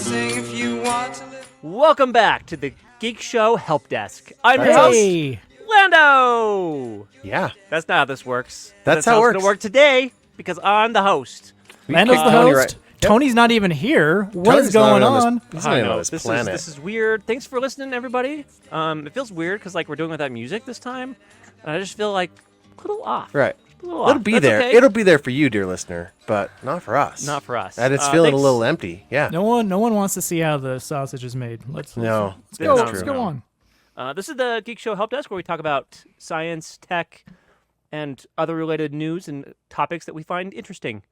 sing if you want to live. Welcome back to the Geek Show Helpdesk. I'm your host, Lando. Yeah. That's not how this works. That's how it it's works. going to work today because I'm the host. Lando's the Tony, host. right. Yep. Tony's not even here. What Tony's is going not on? He's not even on this planet. This is weird. Thanks for listening, everybody. It feels weird because we're doing without music this time. And I just feel like a little off. Right. A little It'll off. be That's there. okay. It'll be there for you, dear listener, but not for us. Not for us. And it's feeling thanks. a little empty. Yeah. No one wants to see how the sausage is made. Let's No. go. That's Let's true. go on. This is the Geek Show Helpdesk where we talk about science, tech, and other related news and topics that we find interesting.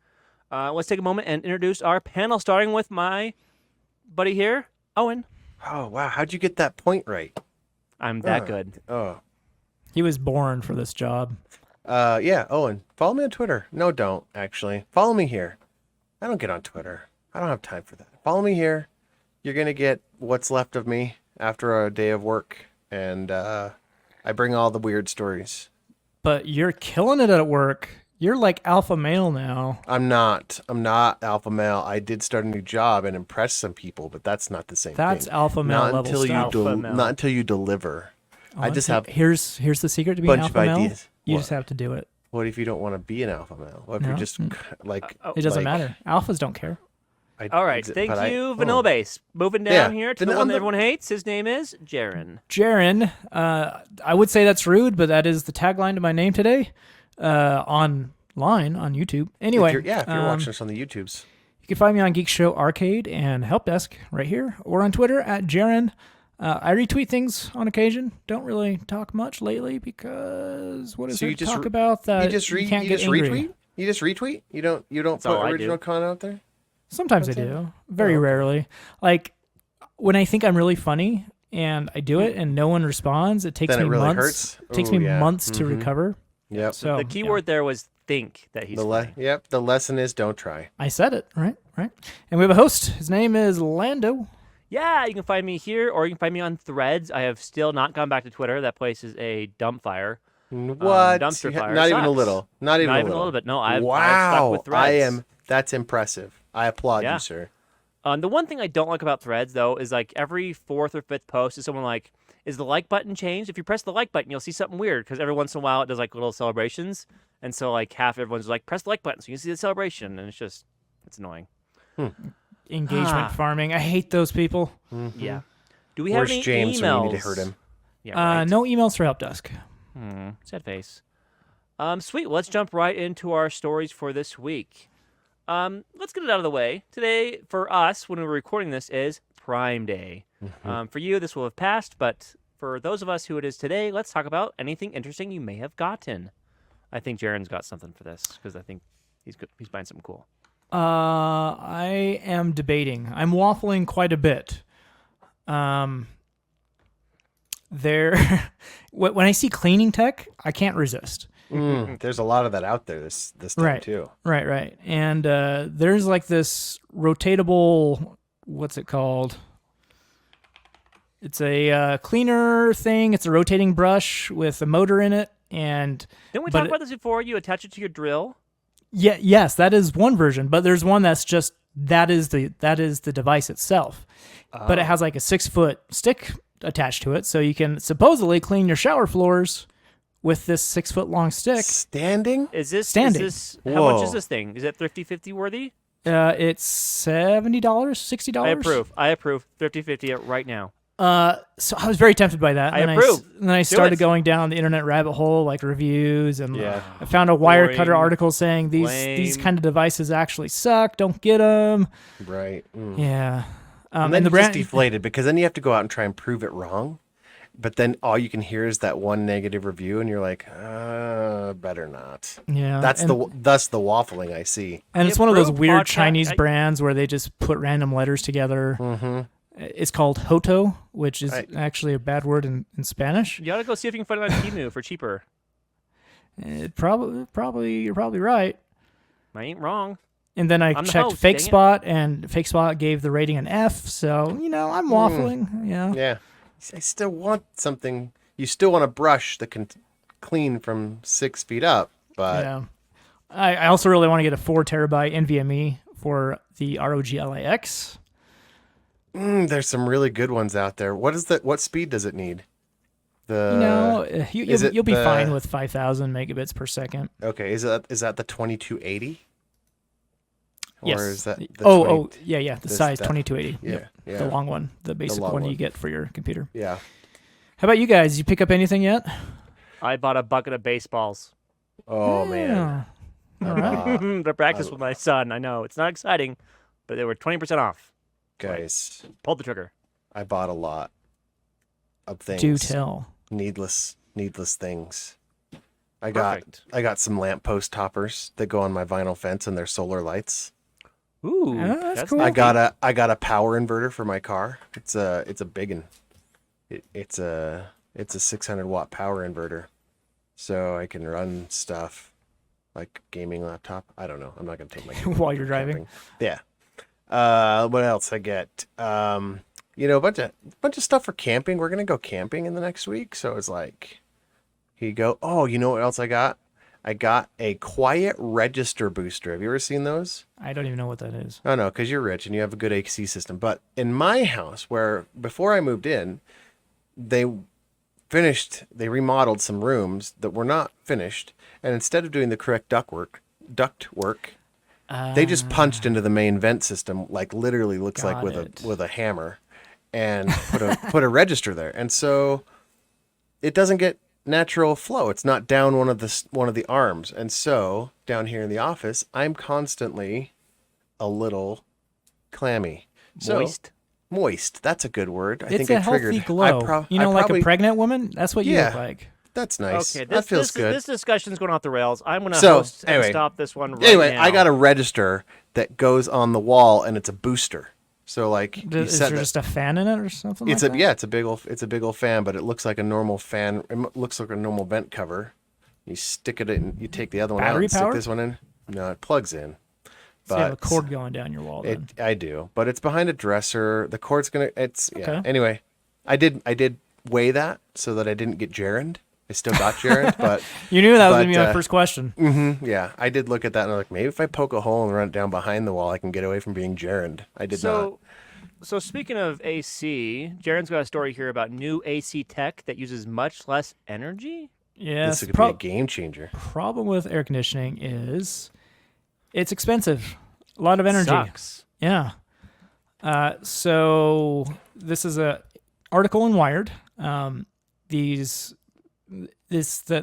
Let's take a moment and introduce our panel, starting with my buddy here, Owen. Oh, wow. How'd you get that point right? I'm that good. Oh. He was born for this job. Yeah, Owen. Follow me on Twitter. No, don't, actually. Follow me here. I don't get on Twitter. I don't have time for that. Follow me here. You're going to get what's left of me after a day of work. And I bring all the weird stories. But you're killing it at work. You're like alpha male now. I'm not alpha male. I did start a new job and impress some people, but that's not the same That's thing. alpha male Not level until stuff. you Alpha male. not until you deliver. I just have Here's the secret to being bunch alpha of male. ideas. You What? just have to do it. What if you don't want to be an alpha male? What if you're No. just like It doesn't like- matter. Alphas don't care. All right, thank but you, Vanilla Base. Moving down Yeah, here to the Vanilla- one that everyone hates. His name is Jaren. Jaren, I would say that's rude, but that is the tagline to my name today. Online on YouTube. Anyway, if you're watching us on the YouTubes. you can find me on Geek Show Arcade and Helpdesk right here, or on Twitter at Jaren. I retweet things on occasion. Don't really talk much lately because what is So there you to just talk re- about that You just you can't you get just angry? retweet? You just retweet? You don't put all I do. original content out there? Sometimes I do. Very rarely. Like when I think I'm really funny and I do it and no one responds, it takes Then me it really months. hurts? It takes Ooh, me yeah. months to Mhm. recover. Yep. So The keyword there was think that he's funny. Yep, the lesson is don't try. I said it, right? Right. And we have a host. His name is Lando. Yeah, you can find me here, or you can find me on Threads. I have still not gone back to Twitter. That place is a dump fire. What? dumpster fire Not even a sucks. little. Not even Not a even a little. little bit. No, I've wow. stuck with Threads. That's impressive. I applaud Yeah. you, sir. The one thing I don't like about Threads, though, is like every fourth or fifth post is someone like, is the like button changed? If you press the like button, you'll see something weird because every once in a while it does like little celebrations. And so like half everyone's like, press the like button so you can see the celebration. And it's annoying. Engagement farming. I hate those people. Yeah. Do we have Where's any James emails? when we need to hurt him? Yeah, right. No emails for Helpdesk. Sad face. Sweet. Well, let's jump right into our stories for this week. Let's get it out of the way. Today, for us, when we're recording this, is Prime Day. For you, this will have passed, but for those of us who it is today, let's talk about anything interesting you may have gotten. I think Jaren's got something for this because I think he's buying something cool. I am debating. I'm waffling quite a bit. When I see cleaning tech, I can't resist. There's a lot of that out there this time Right. too. Right. And there's like this rotatable, what's it called? It's a cleaner thing. It's a rotating brush with a motor in it. And Didn't we talk about this before? You attach it to your drill. yes, that is one version. But there's one that's just that is the device itself. But it has like a 6-foot stick attached to it, so you can supposedly clean your shower floors with this 6-foot long stick. Standing? Is this Standing. How much Whoa. is this thing? Is it Thrifty50 worthy? It's $70, $60. I approve. Thrifty50 it right now. So I was very tempted by that. I And approve. Then I Do started it. going down the internet rabbit hole, like reviews, and Yeah. I found a Wirecutter Boring. article saying these Lame. kind of devices actually suck. Don't get them. Right. Yeah. And then the you brand just deflated because then you have to go out and try and prove it wrong. But then all you can hear is that one negative review, and you're like, better not. yeah. Thus and, the waffling I see. and it's one of those approve weird podcast- Chinese I- brands where they just put random letters together. Mm-hmm. It's called Hoto, which is I- actually a bad word in Spanish. You ought to go see if you can find it on Temu for cheaper. It probably you're probably right. I ain't wrong. And then I I'm the checked host, dang it. FakeSpot, and FakeSpot gave the rating an F. So I'm waffling. Yeah. I still want something. You still want a brush that can clean from 6 feet up, but Yeah. I also really want to get a 4 terabyte NVMe for the ROG LAX. There's some really good ones out there. What speed does it need? You'll be fine with 5,000 megabits per second. Okay, is that the 2280? Yes. Or is that the The size 2280. Yeah, Yep. yeah. The long one, the basic long one one. you get for your computer. Yeah. How about you guys? Did you pick up anything yet? I bought a bucket of baseballs. Oh man. Yeah. All right. To practice with my son. I know it's not exciting, but they were 20% off. Guys, Pulled the trigger. I bought a lot of things. Do tell. Needless things. I Perfect. got some lamppost toppers that go on my vinyl fence and they're solar lights. Ooh, that's cool. I got a power inverter for my car. It's a big one. It's a 600 watt power inverter, so I can run stuff like gaming laptop. I don't know. I'm not gonna take my While you're driving. camping. Yeah. What else I get? A bunch of stuff for camping. We're gonna go camping in the next week, so it's like, here you go. Oh, you know what else I got? I got a quiet register booster. Have you ever seen those? I don't even know what that is. Oh no, because you're rich and you have a good AC system. But in my house, where before I moved in, they remodeled some rooms that were not finished, and instead of doing the correct duct work, they just punched into the main vent system, like literally looks like with a hammer, and put a register there, and so it doesn't get natural flow. It's not down one of the arms, and so down here in the office, I'm constantly a little clammy. Moist. That's a good word. I think a I triggered. healthy glow. Like a pregnant woman? That's what you look like. That's nice. Okay, that feels good. This discussion's going off the rails. I'm going to host and stop this one right now. I got a register that goes on the wall, and it's a booster. So like, is there just a fan in it or something? It's a big old fan, but it looks like a normal fan. It looks like a normal vent cover. You stick it in. You take the other one out and stick this one in. No, it plugs in. So you have a cord going down your wall. Then. I do, but it's behind a dresser. The cord's gonna. Okay. Anyway, I did weigh that so that I didn't get gerund. I still got gerund, but you knew that was gonna be my first question. Yeah, I did look at that and I'm like, maybe if I poke a hole and run it down behind the wall, I can get away from being gerund. I did not. So speaking of AC, Jaren's got a story here about new AC tech that uses much less energy. Yeah, this could be a game changer. Problem with air conditioning is it's expensive. A lot of energy. Sucks. Yeah. So this is a article in Wired. The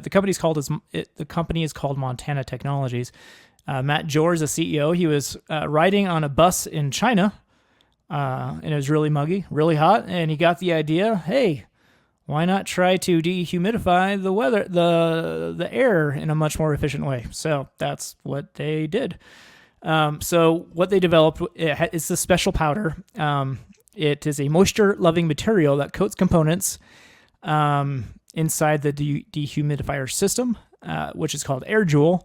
company is called Montana Technologies. Matt Jor is the CEO. He was riding on a bus in China, and it was really muggy, really hot, and he got the idea, hey, why not try to dehumidify the air in a much more efficient way? So that's what they did. So what they developed is a special powder. It is a moisture-loving material that coats components inside the dehumidifier system, which is called AirJoule.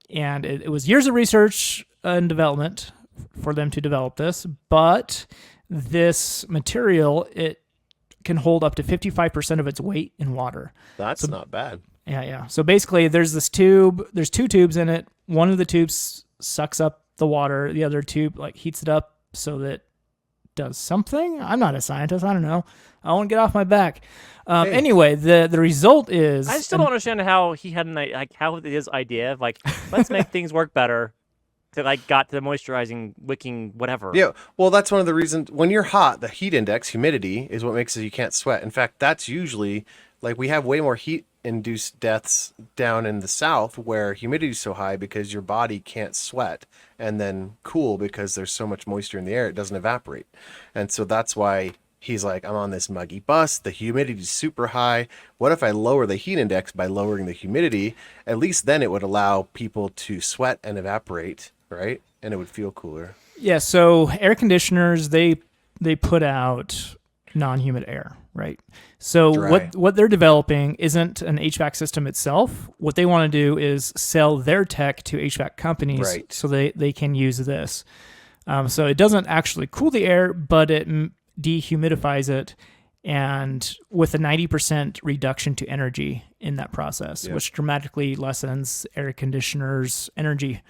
And it was years of research and development for them to develop this. But this material, it can hold up to 55% of its weight in water. That's not bad. Yeah. So basically, there's this tube. There's two tubes in it. One of the tubes sucks up the water. The other tube heats it up so that it does something. I'm not a scientist. I don't know. I won't get off my back. Anyway, the result is... I still don't understand how he had how his idea of let's make things work better to got to the moisturizing, wicking, whatever. Yeah, well, that's one of the reasons when you're hot, the heat index, humidity, is what makes it you can't sweat. In fact, that's usually we have way more heat-induced deaths down in the south where humidity is so high because your body can't sweat and then cool because there's so much moisture in the air, it doesn't evaporate. And so that's why he's like, I'm on this muggy bus, the humidity is super high. What if I lower the heat index by lowering the humidity? At least then it would allow people to sweat and evaporate, right? And it would feel cooler. Yeah, so air conditioners, they put out non-humid air, right? So what they're developing isn't an HVAC system itself. What they want to do is sell their tech to HVAC companies so they can use this. So it doesn't actually cool the air, but it dehumidifies it, and with a 90% reduction to energy in that process, which dramatically lessens air conditioners' energy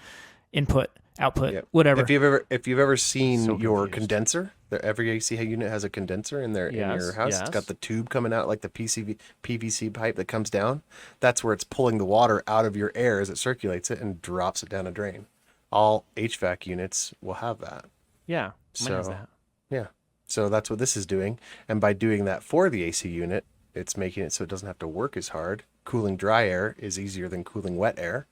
input. output, Yep. whatever. If you've ever seen So your confused. condenser, every AC unit has a condenser in in your Yes, house. It's got yes. the tube coming out like the PVC pipe that comes down. That's where it's pulling the water out of your air as it circulates it and drops it down a drain. All HVAC units will have that. Yeah, mine has So that. yeah, so that's what this is doing. And by doing that for the AC unit, it's making it so it doesn't have to work as hard. Cooling dry air is easier than cooling wet air.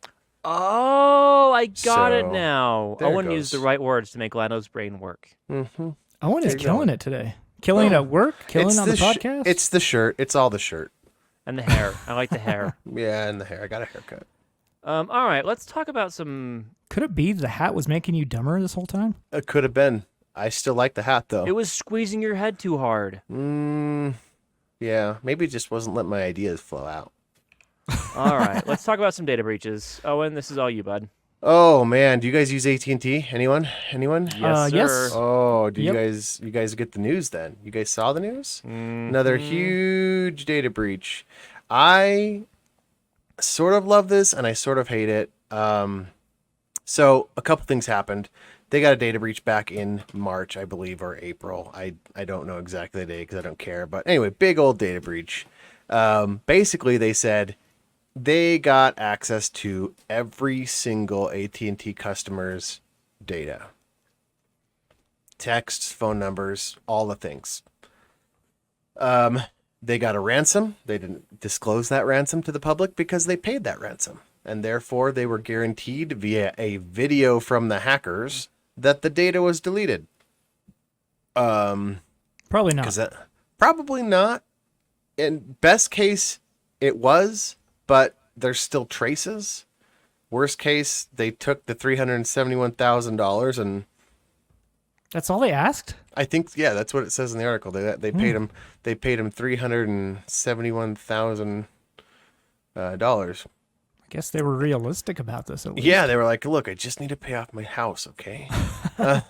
Oh, I got it So, now. there it Owen used the goes. right words to make Lano's brain work. Mm-hmm. Owen is There you killing go. it today. Killing it at work, killing on the the podcast. It's the shirt. It's all the shirt. And the hair. I like the hair. Yeah, and the hair. I got a haircut. All right, let's talk about some. Could it be the hat was making you dumber this whole time? It could have been. I still like the hat though. It was squeezing your head too hard. Yeah, maybe it just wasn't letting my ideas flow out. All right, let's talk about some data breaches. Owen, this is all you, bud. Oh man, do you guys use AT&T? Anyone? Yes, yes. sir. Oh, do Yep. you guys get the news then? You guys saw the news? Mm-hmm. Another huge data breach. I sort of love this and I sort of hate it. So a couple things happened. They got a data breach back in March, I believe, or April. I don't know exactly the day because I don't care. But anyway, big old data breach. Basically, they said they got access to every single AT&T customer's data. Texts, phone numbers, all the things. They got a ransom. They didn't disclose that ransom to the public because they paid that ransom. And therefore, they were guaranteed via a video from the hackers that the data was deleted. Probably not. Because probably not. In best case, it was, but there's still traces. Worst case, they took the $371,000 and That's all they asked? I think that's what it says in the article. They paid him $371,000. I guess they were realistic about this at least. Yeah, they were like, "Look, I just need to pay off my house, okay?" But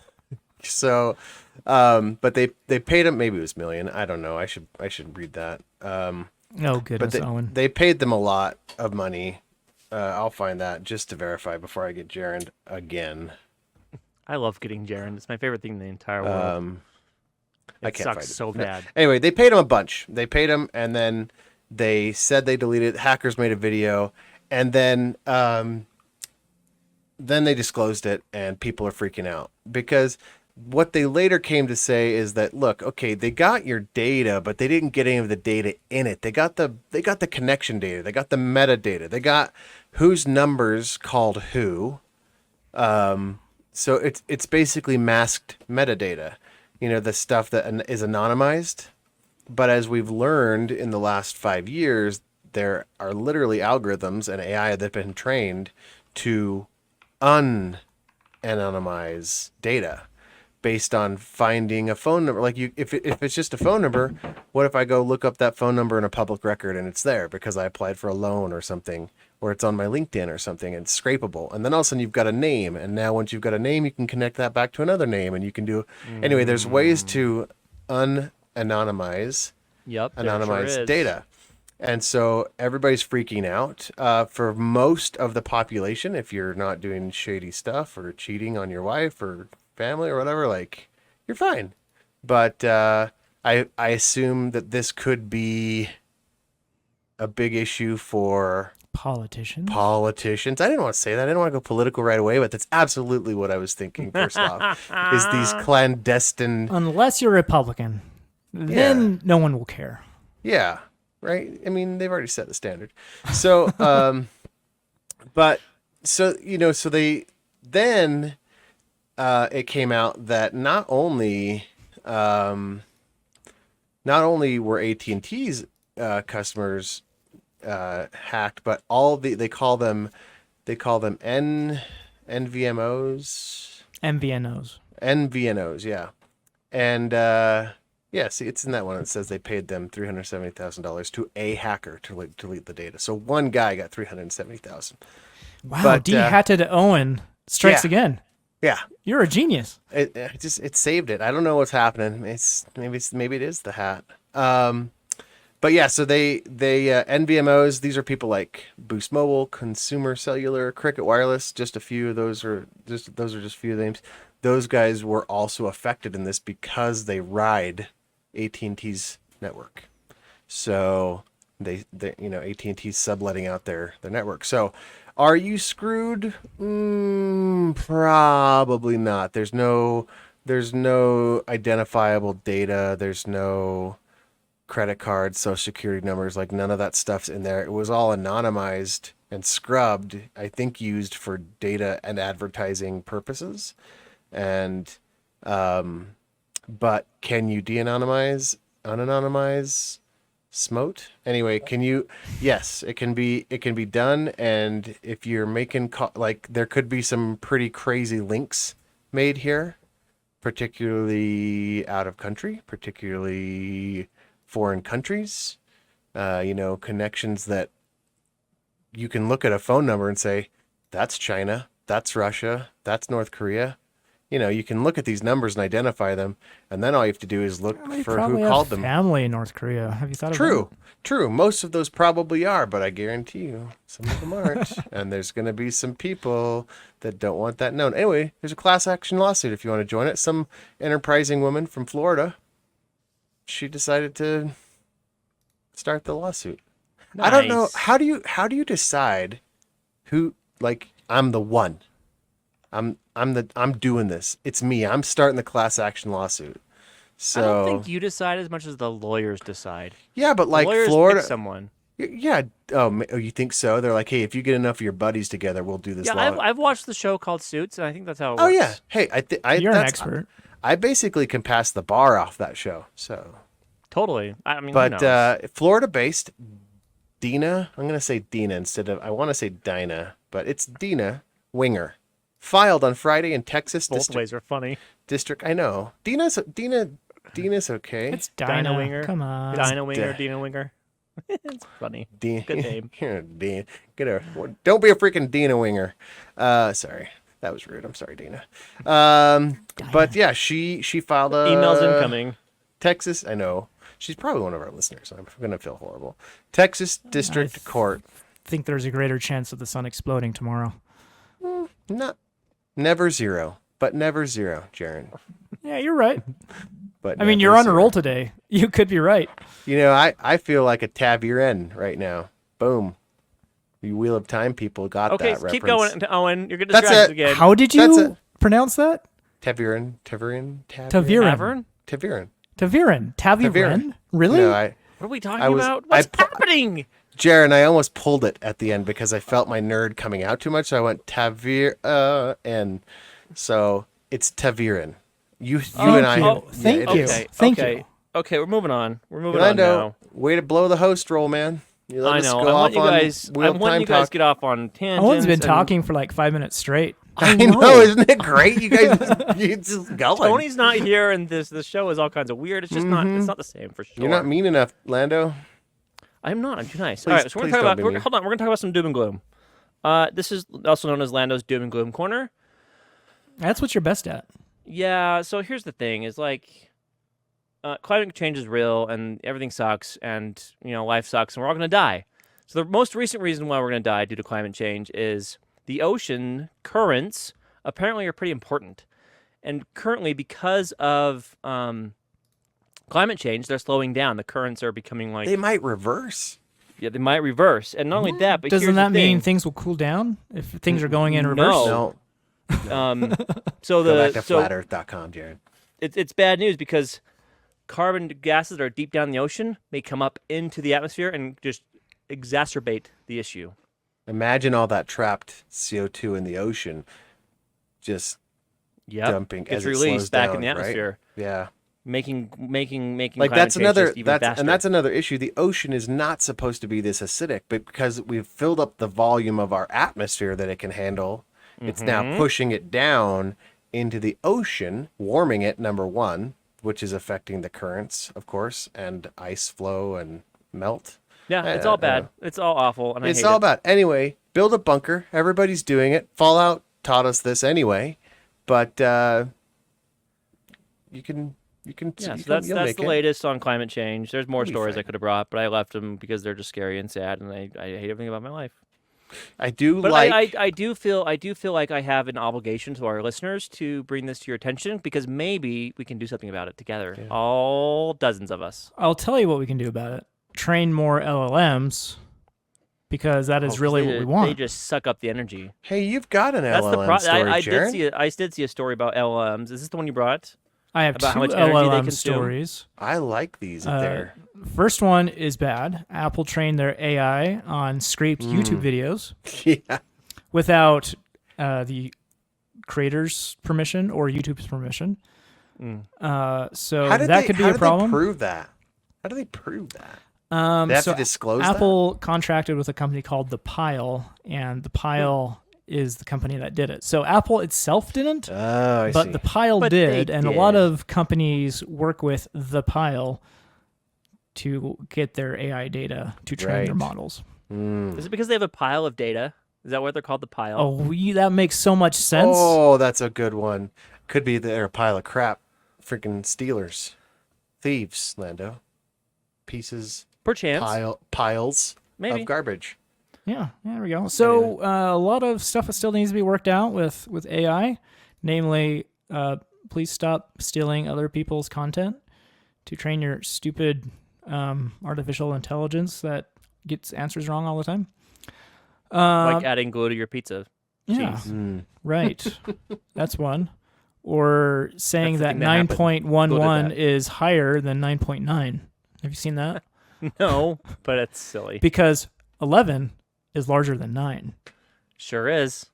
they paid him. Maybe it was $1 million. I don't know. I should read that. Oh, But goodness, Owen. they paid them a lot of money. I'll find that just to verify before I get gerund again. I love getting gerund. It's my favorite thing in the entire world. I It can't sucks find it. so bad. Anyway, they paid him a bunch. They paid him, and then they said they deleted it. Hackers made a video, and then they disclosed it, and people are freaking out because what they later came to say is that, look, okay, they got your data, but they didn't get any of the data in it. They got the connection data. They got the metadata. They got whose numbers called who. So it's basically masked metadata. You know, the stuff that is anonymized. But as we've learned in the last 5 years, there are literally algorithms and AI that have been trained to unanonymize data based on finding a phone number. Like if it's just a phone number, what if I go look up that phone number in a public record and it's there because I applied for a loan or something, or it's on my LinkedIn or something, and it's scrapable. And then all of a sudden you've got a name, and now once you've got a name, you can connect that back to another name, and you can do. Anyway, there's ways to unanonymize Yep. there sure anonymized is. data. And so everybody's freaking out. For most of the population, if you're not doing shady stuff or cheating on your wife or family or whatever, like, you're fine. But I assume that this could be a big issue for Politicians. politicians. I didn't want to say that. I didn't want to go political right away, but that's absolutely what I was thinking first off, is these clandestine. Unless you're Republican, then no one will care. Yeah, right. I mean, they've already set the standard. So, so they then it came out that not only were AT&T's customers hacked, but all they call them NVMOs. MVNOs. Yeah. And see, it's in that one that says they paid them $370,000 to a hacker to delete the data. So one guy got $370,000. Wow, But, D-hatted Owen strikes again. Yeah. You're a genius. It saved it. I don't know what's happening. Maybe it is the hat. But yeah, so they NVMOs. These are people like Boost Mobile, Consumer Cellular, Cricket Wireless. Just a few of those are just few names. Those guys were also affected in this because they ride AT&T's network. So they AT&T's subletting out their network. So are you screwed? Probably not. There's no identifiable data. There's no credit cards, social security numbers, like none of that stuff's in there. It was all anonymized and scrubbed, I think used for data and advertising purposes. And but can you de-anonymize, unanonymize Smote? Anyway, can you? Yes, it can be done. And if you're making like, there could be some pretty crazy links made here, particularly out of country, particularly foreign countries, connections that you can look at a phone number and say, that's China, that's Russia, that's North Korea. You can look at these numbers and identify them, and then all you have to do is look for who called them. Family in North Korea. Have you thought of that? True. Most of those probably are, but I guarantee you some of them aren't. And there's going to be some people that don't want that known. Anyway, there's a class action lawsuit if you want to join it. Some enterprising woman from Florida, she decided to start the lawsuit. Nice. I don't know. How do you decide who, like, I'm the one? I'm doing this. It's me. I'm starting the class action lawsuit. So I don't think you decide as much as the lawyers decide. Yeah, but like lawyers Florida, pick someone. Yeah. Oh, you think so? They're like, hey, if you get enough of your buddies together, we'll do this. Yeah, I've watched the show called Suits, and I think that's how it works. Oh yeah. Hey, you're an expert. I basically can pass the bar off that show. So totally. I mean, but Florida-based Dina, I'm gonna say Dina instead of, I want to say Dinah, but it's Dina Winger, filed on Friday in Texas. Both ways are funny. District. I know. Dina's okay. It's Dinah Winger. Come on. Dinah Winger, Dina Winger. It's funny. Good name. Dina. Don't be a freaking Dina Winger. Sorry. That was rude. I'm sorry, Dina. But yeah, she filed a emails incoming. Texas. I know. She's probably one of our listeners. I'm going to feel horrible. Texas District Court. I think there's a greater chance of the sun exploding tomorrow. Never zero, but never zero, Jaron. Yeah, you're right. But I mean, you're on a roll today. You could be right. I feel like a Taviren right now. Boom. You Wheel of Time people got that reference. Okay, keep going, Owen. You're getting distracted again. How did you pronounce that? Taviren. Really? No, what are we talking about? What's happening? Jaron, I almost pulled it at the end because I felt my nerd coming out too much. So I went and so it's Taviren. You and I. Thank you. Thank you. Okay, we're moving on. Now. Way to blow the host roll, man. I know. I want you guys get off on tangents. Owen's been talking for like 5 minutes straight. I know, isn't it great? You guys, you just going. Tony's not here, and the show is all kinds of weird. It's just not. It's not the same for sure. You're not mean enough, Lando. I'm not. I'm too nice. Please, all right, so we're gonna talk about. hold on. We're gonna talk about some doom and gloom. This is also known as Lando's doom and gloom corner. That's what you're best at. Yeah. So here's the thing: is like, climate change is real, and everything sucks, and life sucks, and we're all gonna die. So the most recent reason why we're gonna die due to climate change is the ocean currents apparently are pretty important, and currently because of climate change, they're slowing down. The currents are becoming like... They might reverse. Yeah, they might reverse. And not only that, but doesn't that mean things will cool down if things are going in reverse? No. So Go back to flatearth.com, Jared. It's bad news because carbon gases that are deep down in the ocean may come up into the atmosphere and just exacerbate the issue. Imagine all that trapped CO2 in the ocean just dumping gets as it released slows back down, in the atmosphere. Right? Yeah. Making like that's another faster. and that's another issue. The ocean is not supposed to be this acidic, but because we've filled up the volume of our atmosphere that it can handle, it's now pushing it down into the ocean, warming it, number one, which is affecting the currents, of course, and ice flow and melt. Yeah, it's all bad. It's all awful, and it's all bad. Anyway, build a bunker. Everybody's doing it. Fallout taught us this anyway, but you can You can. Yeah, you so that's you'll that's make the it. latest on climate change. There's more You'll be stories I fine. could have brought, but I left them because they're just scary and sad, and I hate everything about my life. I do But like. I do feel like I have an obligation to our listeners to bring this to your attention because maybe we can do something about it together. Yeah. All dozens of us. I'll tell you what we can do about it. Train more LLMs because that is 'Cause really they, what we They want. just suck up the energy. Hey, you've got an That's the LLM story, I Jared. did see a story about LLMs. Is this the one you brought? I have about two how much energy they LLM consume. stories. I like these there. First one is bad. Apple trained their AI on scraped YouTube videos Yeah. without the creator's permission or YouTube's permission. So How did that they, could be how a did problem. They prove that? How do they prove that? They have So to disclose that? Apple contracted with a company called The Pile, and The Pile is the company that did it. So Apple itself didn't, Oh, I but see. The Pile But did, they and a lot did. of companies work with The Pile to get their AI data to train their Right. models. Is it because they have a pile of data? Is that what they're called? The pile? Oh, that makes so much sense. Oh, that's a good one. Could be they're a pile of crap. Freaking stealers. Thieves, Lando. Pieces, Perchance. piles Maybe. of garbage. Yeah, there we go. So a lot of stuff that still needs to be worked out with AI, namely, please stop stealing other people's content to train your stupid artificial intelligence that gets answers wrong all the time. Like adding glue to your pizza. Yeah, Cheese. right. That's one. Or saying That's the that thing that happened. 9.11 that. is higher than 9.9. Have you seen that? No, but it's silly. Because 11 is larger than 9. Sure is.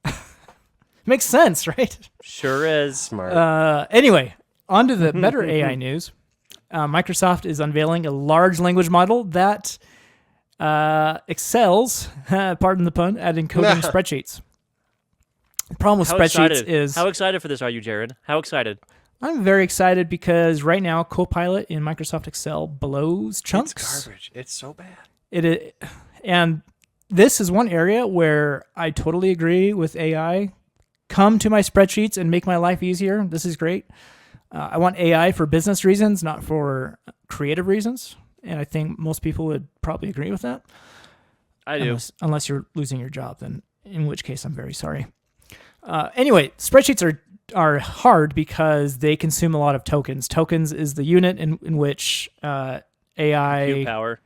Makes sense, right? Sure is. Smart. Anyway, on to the better AI news. Microsoft is unveiling a large language model that excels, pardon the pun, at encoding spreadsheets. The problem with spreadsheets is How excited for this are you, Jared? How excited? I'm very excited because right now Copilot in Microsoft Excel blows chunks. It's garbage. It's so bad. And this is one area where I totally agree with AI. Come to my spreadsheets and make my life easier. This is great. I want AI for business reasons, not for creative reasons. And I think most people would probably agree with that. I do. Unless you're losing your job, then in which case I'm very sorry. Anyway, spreadsheets are hard because they consume a lot of tokens. Tokens is the unit in which AI... Compute power.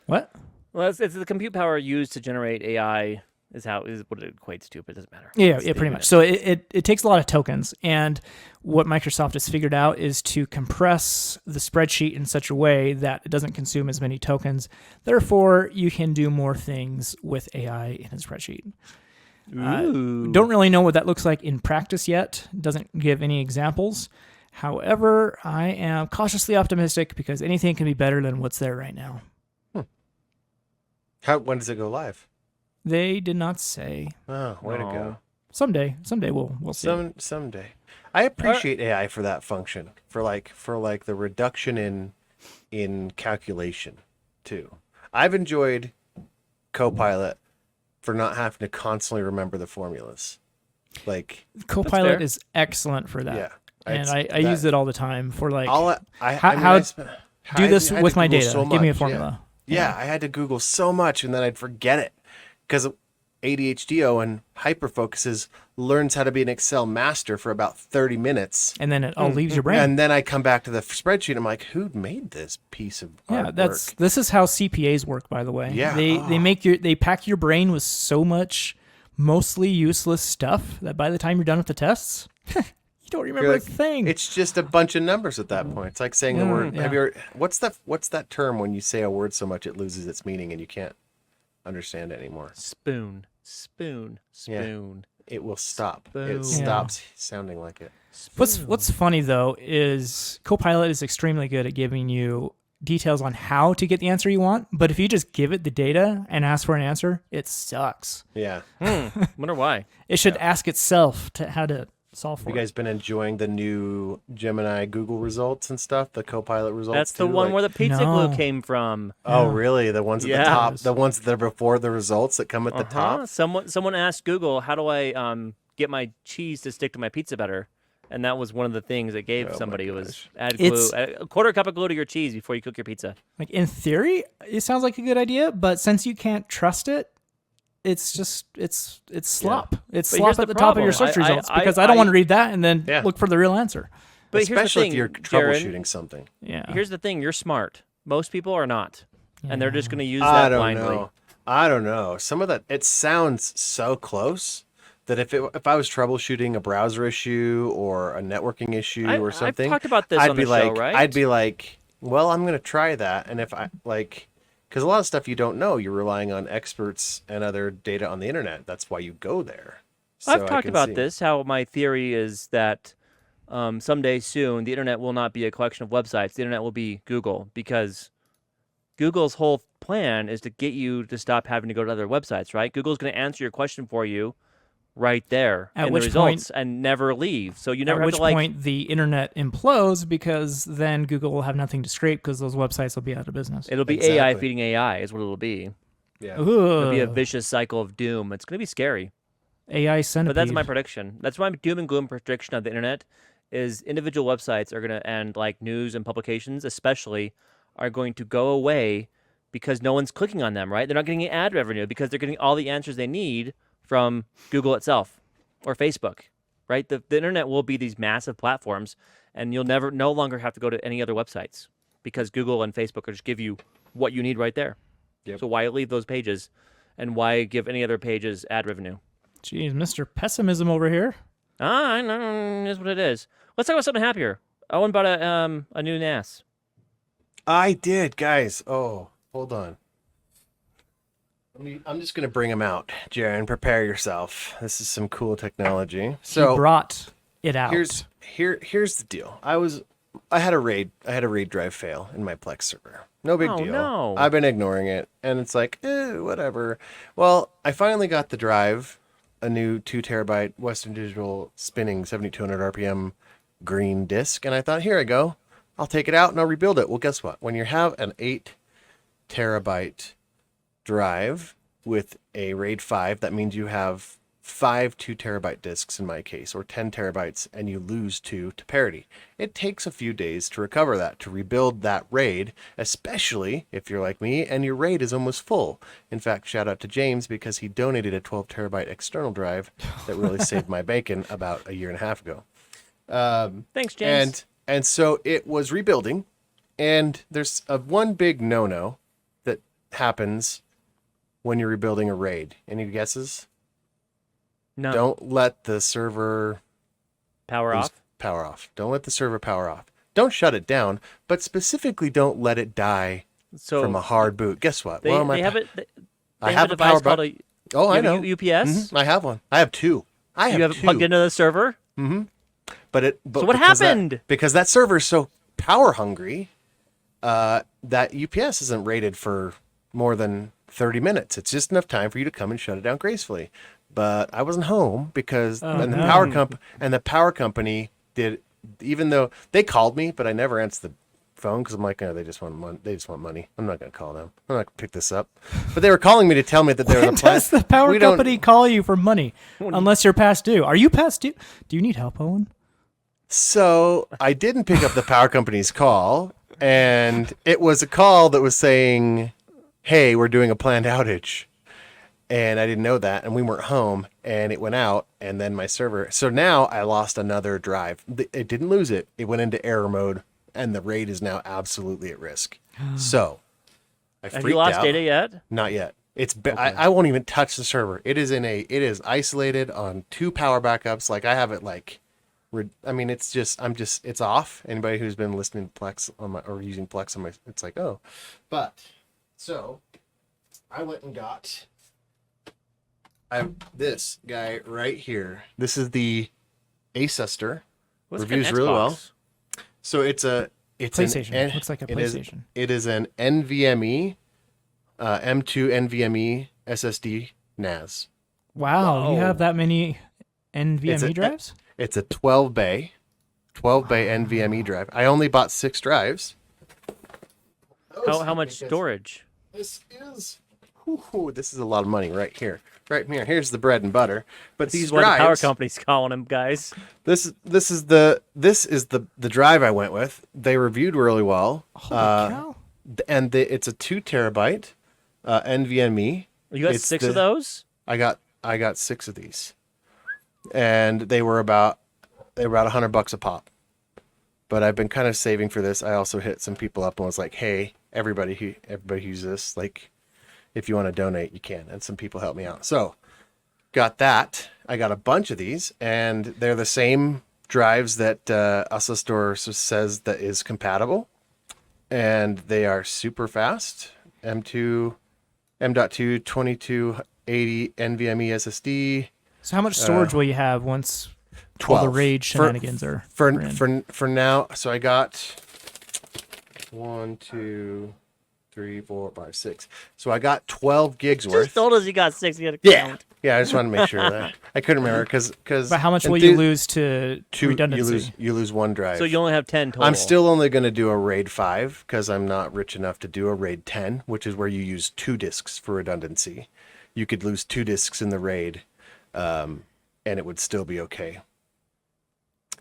What? Well, it's the compute power used to generate AI is what it equates to, but it doesn't matter. Yeah, It's yeah, the pretty unit. much. So it takes a lot of tokens, and what Microsoft has figured out is to compress the spreadsheet in such a way that it doesn't consume as many tokens. Therefore, you can do more things with AI in a spreadsheet. Ooh. Don't really know what that looks like in practice yet. Doesn't give any examples. However, I am cautiously optimistic because anything can be better than what's there right now. When does it go live? They did not say. Oh, way to go. Someday we'll see. Someday. I appreciate AI for that function. For like the reduction in calculation too. I've enjoyed Copilot for not having to constantly remember the formulas. Like Copilot fair. is excellent for that. yeah. And I use it all the time for like do this I had with to my Google data. so Give me a much, formula. Yeah, I had to Google so much and then I'd forget it because ADHD Owen hyperfocuses learns how to be an Excel master for about 30 minutes. And then it all leaves your brain. And then I come back to the spreadsheet and I'm like, who made this piece of artwork? This is how CPAs work, by the way. Yeah. They pack your brain with so much mostly useless stuff that by the time you're done with the tests, you don't remember You're a thing. It's just a bunch of numbers at that point. It's like saying the word. yeah. Have you ever, what's that term when you say a word so much it loses its meaning and you can't understand it anymore? Spoon. It will stop. Boom. It stops sounding like it. What's funny though is Copilot is extremely good at giving you details on how to get the answer you want, but if you just give it the data and ask for an answer, it sucks. Yeah. Wonder why. It should ask itself to how to solve for You guys been enjoying the new Gemini Google results and stuff? The Copilot results. That's the too? one Like- where the pizza No. glue came from. Oh, really? The ones at the Yeah. top, the ones that are before the results that come at the top. Someone asked Google, how do I get my cheese to stick to my pizza better? and that was one of the things that gave Oh my somebody was gosh. add glue, add a quarter cup of glue to your cheese before you cook your pizza. Like in theory, it sounds like a good idea, but since you can't trust it, it's just it's slop. It's But slop here's at the the top of your problem. search results because I don't want to read that and then Yeah. look for the real answer. But Especially here's the thing, if you're Darren, troubleshooting something. Yeah. Here's the thing: you're smart. Most people are not, and they're just going to use I that don't blindly. know. I don't know. Some of that, it sounds so close that if I was troubleshooting a browser issue or a networking issue or something, I've talked about this I'd on be the like, show, right? I'd be like, well, I'm going to try that. And if I like, because a lot of stuff you don't know, you're relying on experts and other data on the internet. That's why you go there. So I've I talked can about see. this. How my theory is that someday soon the internet will not be a collection of websites. The internet will be Google, because Google's whole plan is to get you to stop having to go to other websites, right? Google's going to answer your question for you right there At in which the results and never leave. So you never At have which to like. point the internet implodes because then Google will have nothing to scrape because those websites will be out of business. It'll be AI Exactly. feeding AI is what it'll be. Yeah. It'll be a Ooh, vicious cycle of doom. It's going to be scary. AI centipede. But that's my prediction. That's my doom and gloom prediction of the internet is individual websites are going to end, like news and publications especially, are going to go away because no one's clicking on them, right? They're not getting ad revenue because they're getting all the answers they need from Google itself or Facebook, right? The internet will be these massive platforms, and you'll no longer have to go to any other websites because Google and Facebook will just give you what you need right there. Yep. So why leave those pages, and why give any other pages ad revenue? Jeez, Mr. Pessimism over here. I know, is what it is. Let's talk about something happier. Owen bought a new NAS. I did, guys. Oh, hold on. I'm just gonna bring them out, Jaren. Prepare yourself. This is some cool technology. He So brought it out. here's the deal. I had a RAID drive fail in my Plex server. No big Oh, deal. no. I've been ignoring it, and it's like, whatever. Well, I finally got the drive, a new 2 terabyte Western Digital spinning 7200 RPM green disk, and I thought, here I go. I'll take it out and I'll rebuild it. Well, guess what? When you have an 8 terabyte drive with a RAID 5, that means you have 5 2 terabyte disks in my case, or 10 terabytes, and you lose 2 to parity. It takes a few days to recover that, to rebuild that RAID, especially if you're like me and your RAID is almost full. In fact, shout out to James because he donated a 12 terabyte external drive that really saved my bacon about a year and a half ago. Thanks, James. And so it was rebuilding, and there's one big no-no that happens when you're rebuilding a RAID. Any guesses? No. Don't let the server Power off. power off. Don't let the server power off. Don't shut it down, but specifically don't let it die So from a hard boot. Guess what? they, Well, they have it. They I have have a a power device called button. a. Oh, I you know. have a UPS. Mhm. I have one. I have two. I have You have it two. plugged into the server. But So what because happened? because that server is so power hungry, that UPS isn't rated for more than 30 minutes. It's just enough time for you to come and shut it down gracefully. But I wasn't home because and the power company did, even though they called me, but I never answered the phone because I'm like, oh, they just want money. They just want money. I'm not gonna call them. I'm not gonna pick this up. But they were calling me to tell me that there was a When plan. does the power We don't- company call you for money? Unless you're past due. Are you past due? Do you need help, Owen? So I didn't pick up the power company's call, and it was a call that was saying, hey, we're doing a planned outage. And I didn't know that, and we weren't home, and it went out, and then my server. So now I lost another drive. It didn't lose it. It went into error mode, and the RAID is now absolutely at risk. So I freaked Have you lost out. data yet? Not yet. I won't even touch the server. It is isolated on 2 power backups. Like I have it like, it's off. Anybody who's been listening to Plex or using Plex on my, it's like, oh, but so I went and got, I have this guy right here. This is the Acuster. Looks like Reviews an really Xbox. well. So it's PlayStation. Looks like a it is- PlayStation. it is an NVMe, M.2 NVMe SSD NAS. Wow, you Whoa. have that many It's NVMe a- drives? It's a 12 bay NVMe drive. I only bought 6 drives. How much storage? This is this is a lot of money right here. Right here. Here's the bread and butter. But This these is what the power drives, company's calling them, guys. this is the drive I went with. They reviewed really well. Holy cow. And it's a 2 terabyte NVMe. You got It's 6 of those? I got 6 of these, and they were about $100 a pop. But I've been kind of saving for this. I also hit some people up and was like, "Hey, everybody who's this, like, if you want to donate, you can." And some people helped me out. So, got that. I got a bunch of these, and they're the same drives that Asa Store says that is compatible, and they are super fast. M.2 2280 NVMe SSD. So how much storage will you have once 12 all the rage shenanigans are for now? So I got 1, 2, 3, 4, 5, 6. So I got 12 gigs worth. Just told us you got 6. You had to count. Yeah. I just wanted to make sure that I couldn't remember because. But how much will you lose to redundancy? You lose 1 drive. So you only have 10 total. I'm still only going to do a RAID 5 because I'm not rich enough to do a RAID 10, which is where you use 2 disks for redundancy. You could lose 2 disks in the RAID, and it would still be okay.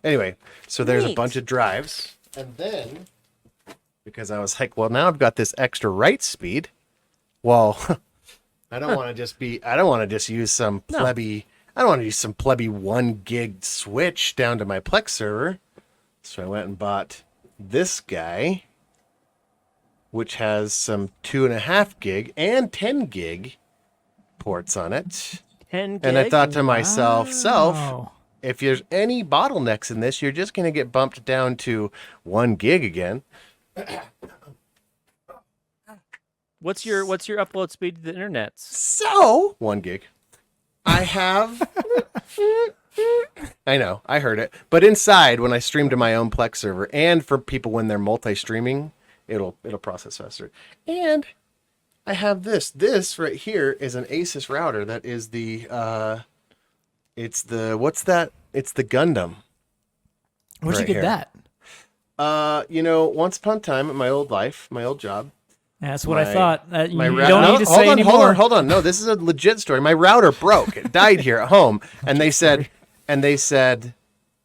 Anyway, so there's a Neat. bunch of drives, and then because I was like, well, now I've got this extra write speed. Well, I don't want to just use some plebby. I don't want to use some plebby 1 gig switch down to my Plex server. So I went and bought this guy, which has some 2.5 gig and 10 gig ports on it. 10 gig? And I thought to myself, Wow. if there's any bottlenecks in this, you're just going to get bumped down to 1 gig again. What's your upload speed to the internet? So 1 gig. I have. I know, I heard it. But inside, when I stream to my own Plex server, and for people when they're multi-streaming, it'll process faster. And I have this. This right here is an Asus router. That is the. What's that? It's the Gundam. Where'd you right get here. that? Once upon a time in my old life, my old job. That's what I thought. You My don't need to say anymore. Hold on. No, this is a legit story. My router broke. It died here at home, and they said,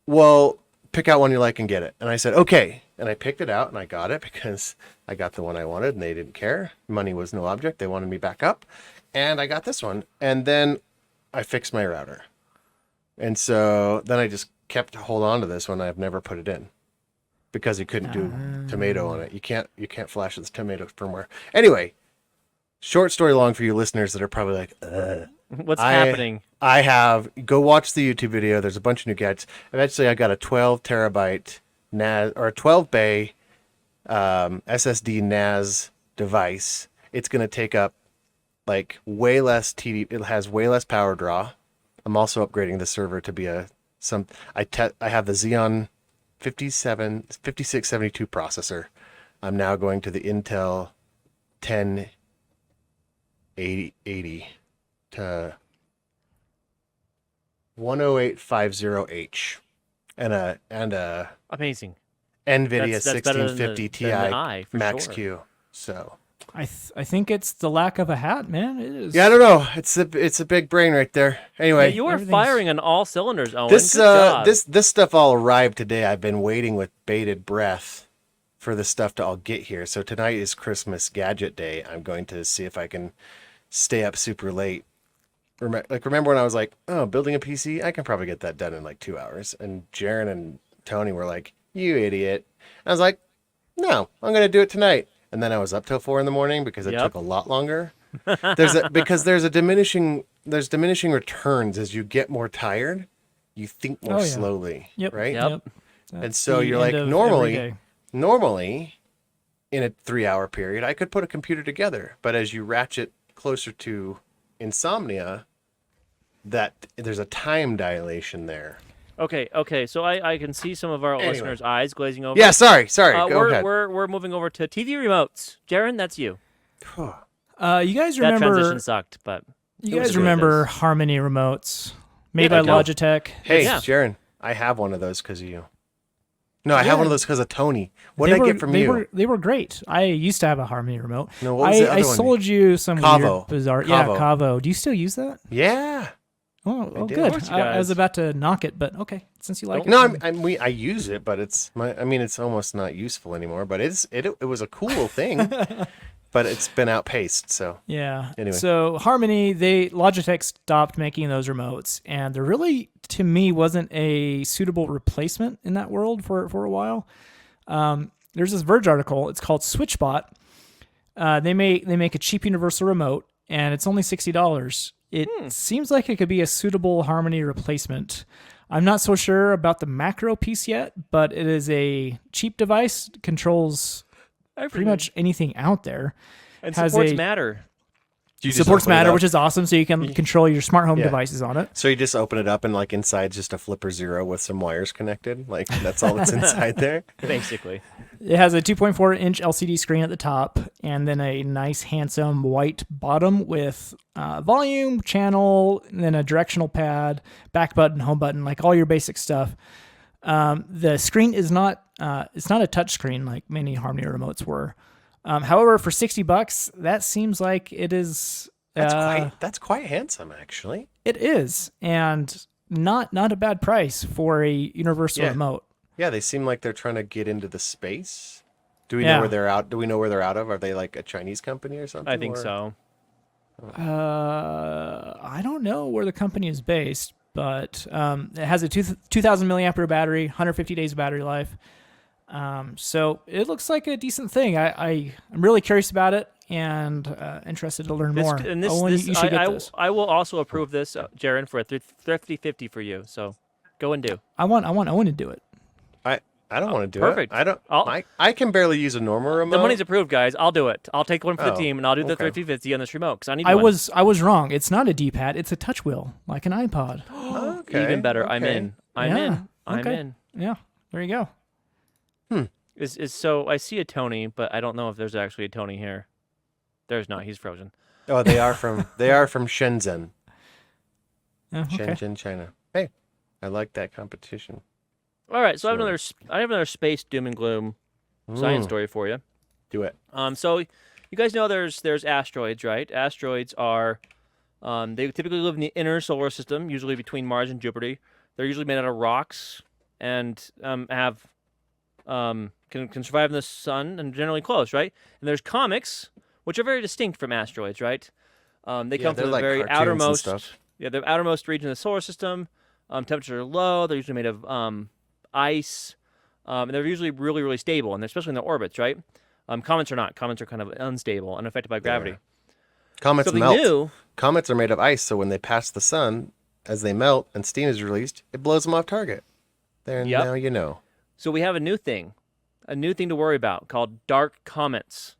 "Well, pick out one you like and get it." And I said, "Okay." And I picked it out and I got it because I got the one I wanted, and they didn't care. Money was no object. They wanted me back up, and I got this one. And then I fixed my router, and so then I just kept hold on to this one. I've never put it in. Because you couldn't do tomato on it. You can't flash this tomato firmware. Anyway, short story long for you listeners that are probably like, What's happening? I have, go watch the YouTube video. There's a bunch of new gadgets. Eventually I got a 12 terabyte NAS or a 12 bay SSD NAS device. It's going to take up like way less TD. It has way less power draw. I'm also upgrading the server to be I have the Xeon 5672 processor. I'm now going to the Intel 1080 to 10850H and a Amazing. NVIDIA That's better than 1650 the Ti i, for Max sure. Q. So I think it's the lack of a hat, man. It is. yeah, I don't know. It's a big brain right there. Anyway, Yeah, you are everything's- firing on all cylinders, Owen. This Good job. this stuff all arrived today. I've been waiting with bated breath for the stuff to all get here. So tonight is Christmas Gadget Day. I'm going to see if I can stay up super late. Remember when I was like, oh, building a PC? I can probably get that done in like 2 hours. And Jaren and Tony were like, you idiot. I was like, no, I'm going to do it tonight. And then I was up till 4 a.m. because it took a lot longer. There's diminishing returns as you get more tired. You think more slowly, Yep. right? Yep. And so the you're like, end of normally every in a 3-hour period, I could put a computer together. But as you ratchet closer to insomnia, that there's a time dilation there. Okay. So I can see some of our Anyway. listeners' eyes glazing over. Yeah, sorry. Go ahead. We're moving over to TV remotes. Jaren, that's you. You guys That remember? transition sucked, but You it was guys what it remember is. Harmony remotes made Yeah, by I do. Logitech? Hey, Yeah. Jaren, I have one of those because of you. No, I have Yeah. one of those because of Tony. What did I get from you? They were great. I used to have a Harmony remote. No, what was the other I one? sold you some Cavo. weird, bizarre. Cavo. Yeah, Cavo. Do you still use that? Yeah. Oh, do. good. Of course you I was guys. about to knock it, but okay, since you like it. No, I use it, but it's almost not useful anymore. But it was a cool thing, but it's been outpaced. So Yeah. Anyway. So Harmony, Logitech stopped making those remotes, and there really, to me, wasn't a suitable replacement in that world for a while. There's this Verge article. It's called SwitchBot. They make a cheap universal remote, and it's only $60. It seems like it could be a suitable Harmony replacement. I'm not so sure about the macro piece yet, but it is a cheap device, controls pretty much anything out there. And has supports a- Matter. you just Supports open it Matter, up? which is awesome, so you can control your smart home Yeah. devices on it. So you just open it up and like inside just a flipper zero with some wires connected. Like that's all that's inside there. Basically. It has a 2.4-inch LCD screen at the top, and then a nice, handsome white bottom with volume, channel, and then a directional pad, back button, home button, like all your basic stuff. The screen is not it's not a touch screen like many Harmony remotes were. However, for $60, that seems like it is. That's quite handsome actually. It is, and not a bad price for a universal Yeah. remote. Yeah, they seem like they're trying to get into the space. Do we Yeah. know where they're out? Do we know where they're out of? Are they like a Chinese company or something? I think or- so. I don't know where the company is based, but it has a 2,000 milliampere battery, 150 days of battery life. So it looks like a decent thing. I'm really curious about it and interested to learn more. Owen, you should get this. I will also approve this, Jaron, for a thrifty 50 for you. So go and do. I want Owen to do it. I don't want to do perfect. it. I don't. I'll- I can barely use a normal remote. The money's approved, guys. I'll do it. I'll take one for the Oh, team, and I'll do the okay. thrifty 50 on this remote because I need I one. was wrong. It's not a D-pad. It's a touch wheel, like an iPod. Okay, Even better. I'm okay. in. I'm Yeah, in. I'm okay. in. Yeah, there you go. Is so I see a Tony, but I don't know if there's actually a Tony here. There's not. He's frozen. Oh, they are from Shenzhen, Yeah, okay. Shenzhen, China. Hey, I like that competition. All right, so Sure. I have another space doom and gloom science story for you. Do it. So you guys know there's asteroids, right? Asteroids are they typically live in the inner solar system, usually between Mars and Jupiter. They're usually made out of rocks and have can survive in the sun and generally close, right? And there's comets, which are very distinct from asteroids, right? They come they're from the like very cartoons and outermost, stuff. the outermost region of the solar system. Temperatures are low. They're usually made of ice, and they're usually really, really stable, and especially in their orbits, right? Comets are not. Comets are kind of unstable, unaffected by gravity. Comets Something melt. new. Comets are made of ice, so when they pass the sun, as they melt and steam is released, it blows them off target. There, Yep. now you know. So we have a new thing to worry about called dark comets.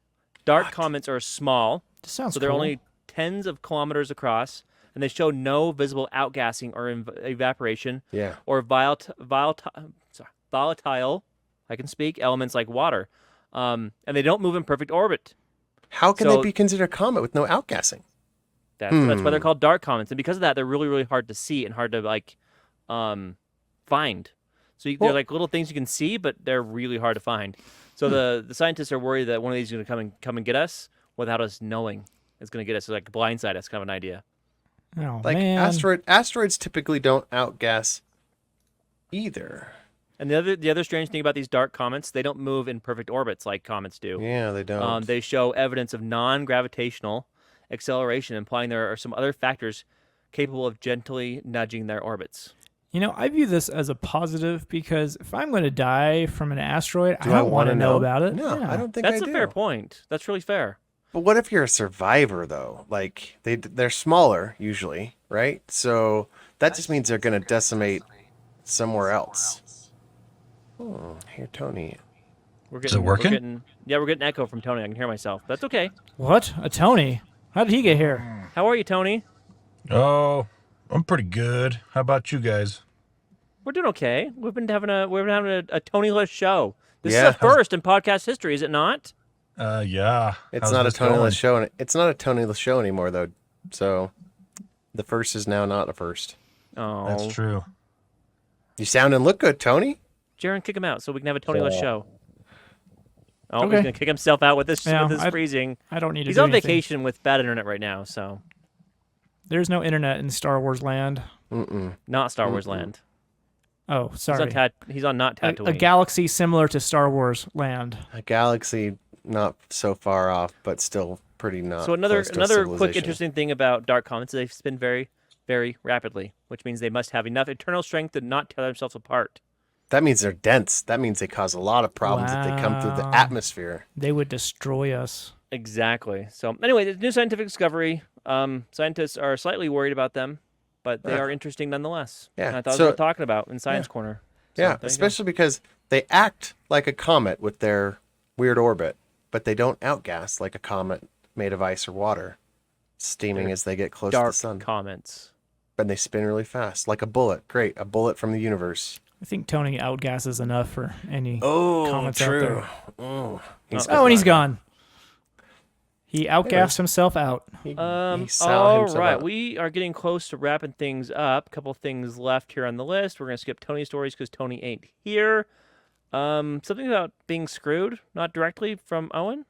Dark comets are small, This sounds so they're cool. only tens of kilometers across, and they show no visible outgassing or evaporation Yeah. or volatile, I can speak, elements like water. And they don't move in perfect orbit. How can So- they be considered a comet with no outgassing? That's why they're called dark comets, and because of that, they're really, really hard to see and hard to find. So they're Well- like little things you can see, but they're really hard to find. So the scientists are worried that one of these is going to come and get us without us knowing. It's going to get us, like blindside us, kind of an idea. Oh, Like man. asteroids typically don't outgas either. And the other strange thing about these dark comets, they don't move in perfect orbits like comets do. Yeah, they don't. They show evidence of non-gravitational acceleration, implying there are some other factors capable of gently nudging their orbits. You know, I view this as a positive because if I'm going to die from an asteroid, Do I don't want wanna to know about it. No, Yeah. I don't think That's I a do. fair point. That's really fair. But what if you're a survivor though? Like they're smaller usually, right? So that just means they're going to decimate somewhere else. Oh, here, Tony. We're Is it working? We're getting echo from Tony. I can hear myself. That's okay. What? A Tony? How did he get here? How are you, Tony? Oh, I'm pretty good. How about you guys? We're doing okay. We've been having a Tony-less show. This Yeah. is a first in podcast history, is it not? Yeah. It's How's not a this going? Tony-less show. It's not a Tony-less show anymore though. So the first is now not a first. Oh, That's true. You sound and look good, Tony. Jaron, kick him out so we can have a Tony-less show. Oh, Okay. he's going to kick himself out with this, Yeah, with this freezing. I don't need to He's do on anything. vacation with bad internet right now, so There's no internet in Star Wars land. not Star Wars land. Oh, He's sorry. on, he's on not Tatooine. A galaxy similar to Star Wars land. A galaxy not so far off, but still pretty not. So another close to a quick civilization. interesting thing about dark comets is they spin very, very rapidly, which means they must have enough internal strength to not tear themselves apart. That means they're dense. That means they cause a lot of problems if they come through the Wow. atmosphere. They would destroy us. Exactly. So anyway, the new scientific discovery. Scientists are slightly worried about them, but they are interesting nonetheless. Yeah, And I thought so- it was worth talking about in Science Corner. So, Yeah, there you go. especially because they act like a comet with their weird orbit, but they don't outgas like a comet made of ice or water, steaming as they get close to dark the sun. comets. And they spin really fast, like a bullet. Great, a bullet from the universe. I think Tony outgasses enough for any Oh, comments out there. Oh, Oh, and he's gone. He outgassed himself out. He All sowed himself right, out. we are getting close to wrapping things up. A couple things left here on the list. We're gonna skip Tony's stories because Tony ain't here. Something about being screwed, not directly from Owen.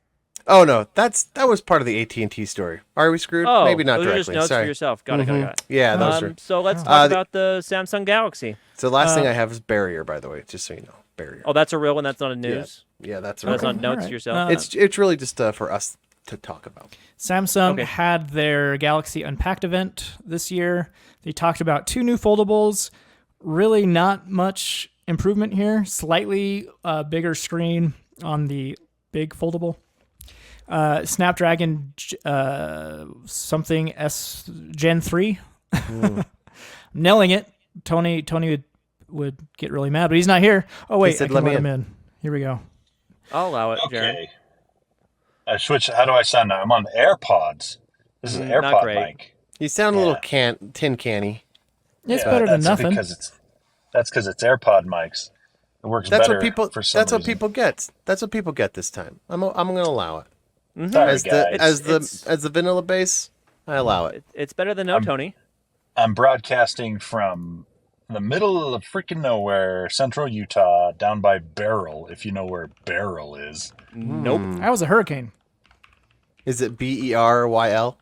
Oh no, that was part of the AT&T story. Are we screwed? Oh, Maybe not those are just directly. notes Sorry. for yourself. Got it. Yeah, those are. So let's talk the- about the Samsung Galaxy. So the last thing I have is barrier, by the way, just so you know, barrier. Oh, that's a real one. That's not a news. Yeah, that's That's right. not notes alright. to yourself. It's really just for us to talk about. Samsung Okay. had their Galaxy Unpacked event this year. They talked about 2 new foldables. Really not much improvement here. Slightly bigger screen on the big foldable. Snapdragon something S Gen 3. Nailing it. Tony would get really mad, but he's not here. Oh wait, said, I can "Let me let him in. Here we go. I'll allow it, Jared. Okay. I switch. How do I sound now? I'm on the AirPods. This is an Not AirPod great. mic. You sound a little Yeah. tin canny. It's Yeah, better than that's nothing. That's because it's AirPod mics. It works That's better what people. for some That's what reason. people get. That's what people get this time. I'm going to allow it. Sorry, As the guys. as the vanilla base, I allow it. It's better than no, Tony. I'm broadcasting from the middle of freaking nowhere, central Utah, down by Beryl, if you know where Beryl is. Nope. That was a hurricane. Is it BERYL?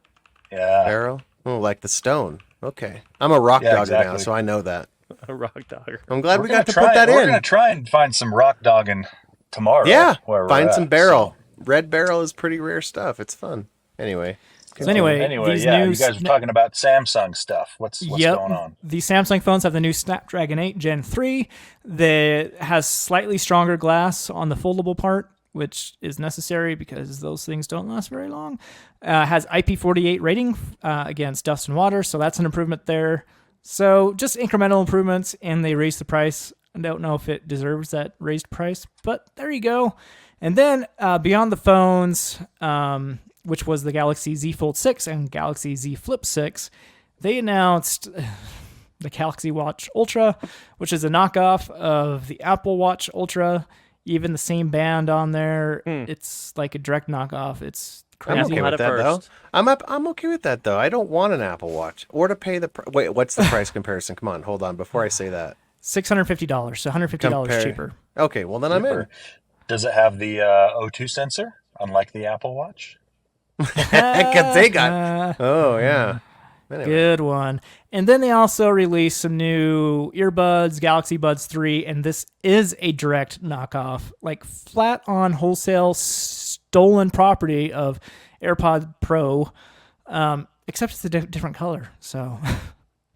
Yeah. Barrel? Oh, like the stone. Okay. I'm a rock Yeah, dogger now, exactly. so I know that. A rock dogger. I'm glad We're we gonna got to try- put that We're in. going to try and find some rock dogging tomorrow. Yeah. where we're Find at, some barrel. Red barrel is pretty rare stuff. It's fun. Anyway. So anyway, Anyway, these yeah, new you guys were talking about Samsung stuff. What's going on? The Samsung phones have the new Snapdragon 8 Gen 3 that has slightly stronger glass on the foldable part, which is necessary because those things don't last very long. Has IP48 rating against dust and water, so that's an improvement there. So just incremental improvements, and they raised the price. I don't know if it deserves that raised price, but there you go. And then beyond the phones, which was the Galaxy Z Fold 6 and Galaxy Z Flip 6, they announced the Galaxy Watch Ultra, which is a knockoff of the Apple Watch Ultra. Even the same band on there. It's like a direct knockoff. It's I'm crazy. okay had with it that though. first. I'm okay with that though. I don't want an Apple Watch or to pay the wait. What's the price comparison? Come on, hold on. Before I say that, $650, so $150 Compare- cheaper. okay. Well then I'm in. Does it have the O2 sensor, unlike the Apple Watch? Because they got. Oh yeah. Anyway. Good one. And then they also released some new earbuds, Galaxy Buds 3, and this is a direct knockoff, like flat on wholesale stolen property of AirPod Pro, except it's a different color. So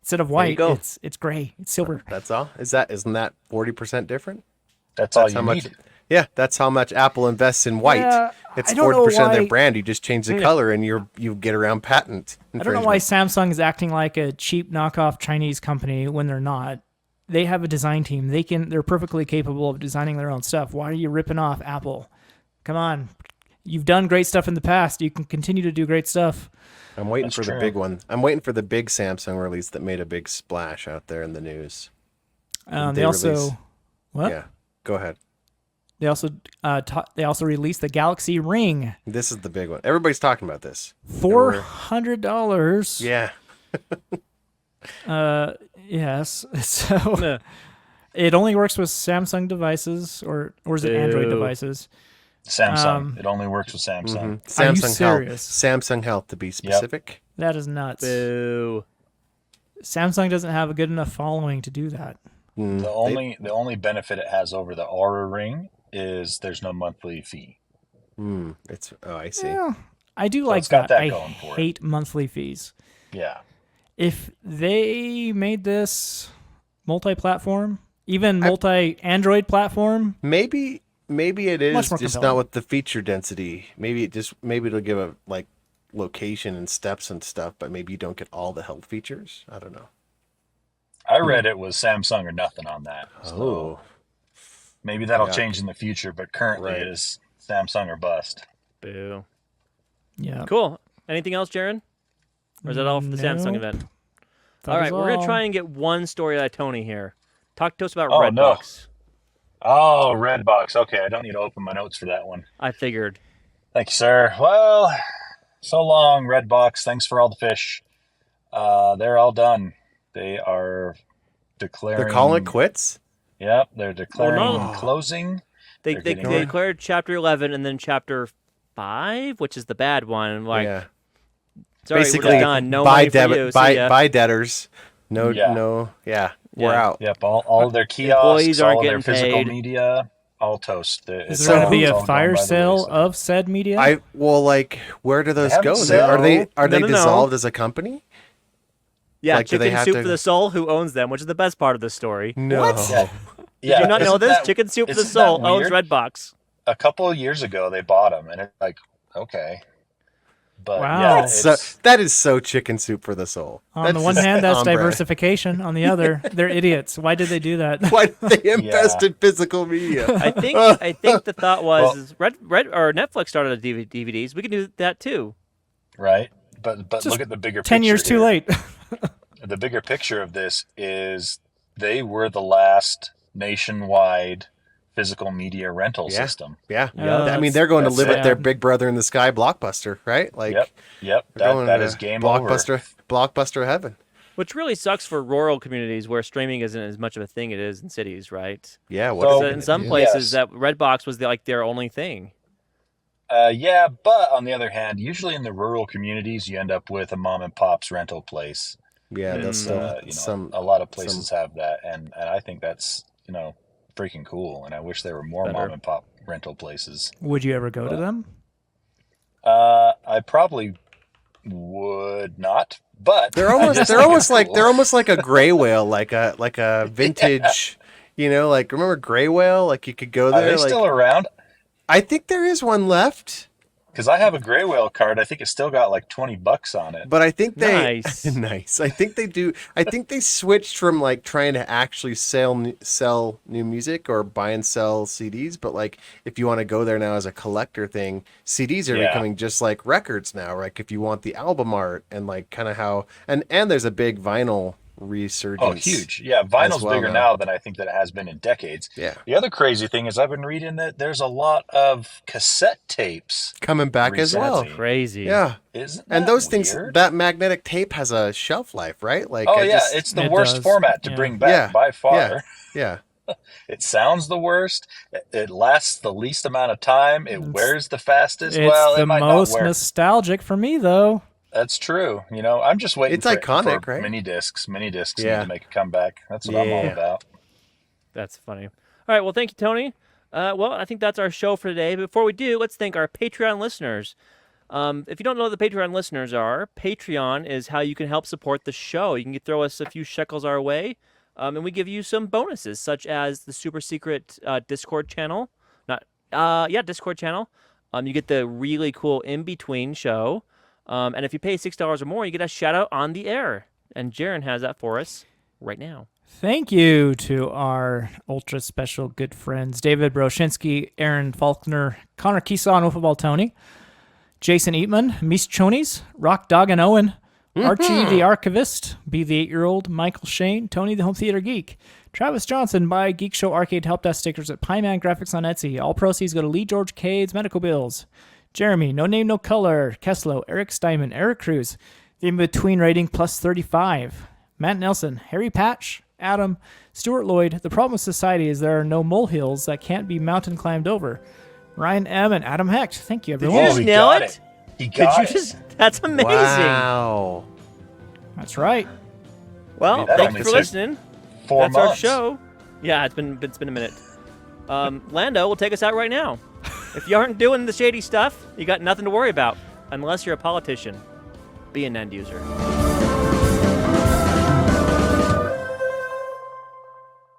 instead of white, go. it's gray, it's silver. That's all. Isn't that 40% different? That's all That's you how much. need. Yeah, that's how much Apple invests in white. Yeah, It's I don't know 40% of their why- brand. You just change the color and you get around patent I don't know why infringement. Samsung is acting like a cheap knockoff Chinese company when they're not. They have a design team. They're perfectly capable of designing their own stuff. Why are you ripping off Apple? Come on. You've done great stuff in the past. You can continue to do great stuff. I'm waiting That's for the true. big one. I'm waiting for the big Samsung release that made a big splash out there in the news. They They also release- what? Yeah, go ahead. They also released the Galaxy Ring. This is the big one. Everybody's talking about this. $400. Yeah. Yes. So It only works with Samsung devices, or is it Android Boo. devices? Samsung. It only works with Samsung. Samsung Are you Health. serious? Samsung Health, to be specific. That is nuts. Boo. Samsung doesn't have a good enough following to do that. The only benefit it has over the Aura Ring is there's no monthly fee. I see. Yeah, I do So like it's got that I going for it. hate monthly fees. Yeah. If they made this multi-platform, even multi-Android platform, Maybe it is Much more just compelling. not with the feature density. Maybe it'll give a like location and steps and stuff, but maybe you don't get all the health features. I don't know. I read it was Samsung or nothing on that. So Oh, maybe that'll Yeah. change in the future, but currently Right. it is Samsung or bust. Boo. yeah. Cool. Anything else, Jaron? Or is that all for the Samsung Nope. event? That All is right, we're going all. to try and get one story out of Tony here. Talk to us about Oh, no. Redbox. Oh, Redbox. Okay, I don't need to open my notes for that one. I figured. Thank you, sir. Well, so long, Redbox. Thanks for all the fish. They're all done. They are declaring. they're calling it quits. Yep, they're declaring no. closing. They They're getting they rid- declared Chapter 11 and then Chapter 5, which is the bad one. Like, Yeah, sorry, basically, we're done. No buy money for you. See ya. buy debtors. No, Yeah. we're Yeah. out. Yep, all of their kiosks, Employees aren't all their getting physical paid. media, all toast. Is It's there going to all- be it's a all going fire by the sale wayside. of said media? Where do those haven't go? said- Are they No, no. dissolved as a company? Yeah, Like, do they Chicken have Soup to- for the Soul, who owns them, which is the best part of the story. No. Yeah. Did you not know isn't this? that- Chicken Soup for the isn't Soul that owns weird? Redbox. A couple of years ago, they bought them, and it's like, okay. But Wow. yeah, So it's, that is so chicken soup for the soul. On the That's one just hand, that's on brand. diversification. On the other, they're idiots. Why did they do that? Why did they invest Yeah. in physical media? I think the thought was Well- is Red or Netflix started a DVDs. We can do that too. right. But Just look at the bigger 10 picture years too here. late. The bigger picture of this is they were the last nationwide physical media rental Yeah. system. Yeah. Yeah, I mean, they're going to that's live at their sad. Big Brother in the Sky blockbuster, right? Like, Yep. they're going That to is game over. blockbuster heaven. Which really sucks for rural communities where streaming isn't as much of a thing it is in cities, right? Yeah. What So- are So they in gonna some do? places, Yes. that Redbox was their only thing. Yeah, but on the other hand, usually in the rural communities, you end up with a mom and pop's rental place. Yeah, It's, that's a lot of places have that, and I think that's freaking cool. And I wish there were more Better. mom and pop rental places. Would you ever go to them? I probably would not, but They're I almost just they're think almost it's like cool. they're almost like a gray whale, like a vintage. Like remember gray whale? Like you could go Are there. they like, still around? I think there is one left, Because I have a gray whale card. I think it's still got like $20 on it. but I think they Nice. nice. I think they do. I think they switched from like trying to actually sell new music or buy and sell CDs. But like if you want to go there now as a collector thing, CDs are Yeah. becoming just like records now. Like if you want the album art and like kind of how and there's a big vinyl resurgence. Oh, huge. Yeah, vinyl's well bigger now. now than I think that it has been in decades. Yeah. The other crazy thing is I've been reading that there's a lot of cassette tapes. Coming back as well. Recently. Crazy. Yeah. Isn't And that those things, weird? that magnetic tape has a shelf life, right? Like, Oh, I yeah. just- It's the It worst does, format to yeah. bring back Yeah, by far. yeah. It sounds the worst. It lasts the least amount of time. It wears the fastest. It's well, the it might most not wear. nostalgic for me, though. That's true. I'm just waiting It's for, iconic, for right? mini discs. Mini discs Yeah. need to make a comeback. That's what I'm all Yeah. about. That's funny. All right. Well, thank you, Tony. Well, I think that's our show for today. Before we do, let's thank our Patreon listeners. If you don't know what the Patreon listeners are, Patreon is how you can help support the show. You can throw us a few shekels our way, and we give you some bonuses, such as the super secret Discord channel. Discord channel. You get the really cool in-between show. And if you pay $6 or more, you get a shout out on the air. And Jaron has that for us right now. Thank you to our ultra special good friends, David Broshinsky, Aaron Faulkner, Connor Keesaw, and Football Tony, Jason Eatman, Mies Chonies, Rock Dog and Owen, Archie the Archivist, B the 8-year-old, Michael Shane, Tony the Home Theater Geek, Travis Johnson, buy Geekshow Arcade Helpdesk stickers at Pieman Graphics on Etsy. All proceeds go to Lee George Cade's medical bills. Jeremy, No Name No Color, Kesslo, Eric Steinman, Eric Cruz, the In-Between rating plus 35, Matt Nelson, Harry Patch, Adam, Stuart Lloyd, the problem with society is there are no molehills that can't be mountain climbed over. Ryan M. and Adam Hecht. Thank you, Did everyone. you just he nail got it? He Did got you it. just? That's amazing. Wow. That's right. Well, That thank only you for took listening. 4 That's months. our show. Yeah, it's been a minute. Lando will take us out right now. If you aren't doing the shady stuff, you got nothing to worry about, unless you're a politician. Be an end user.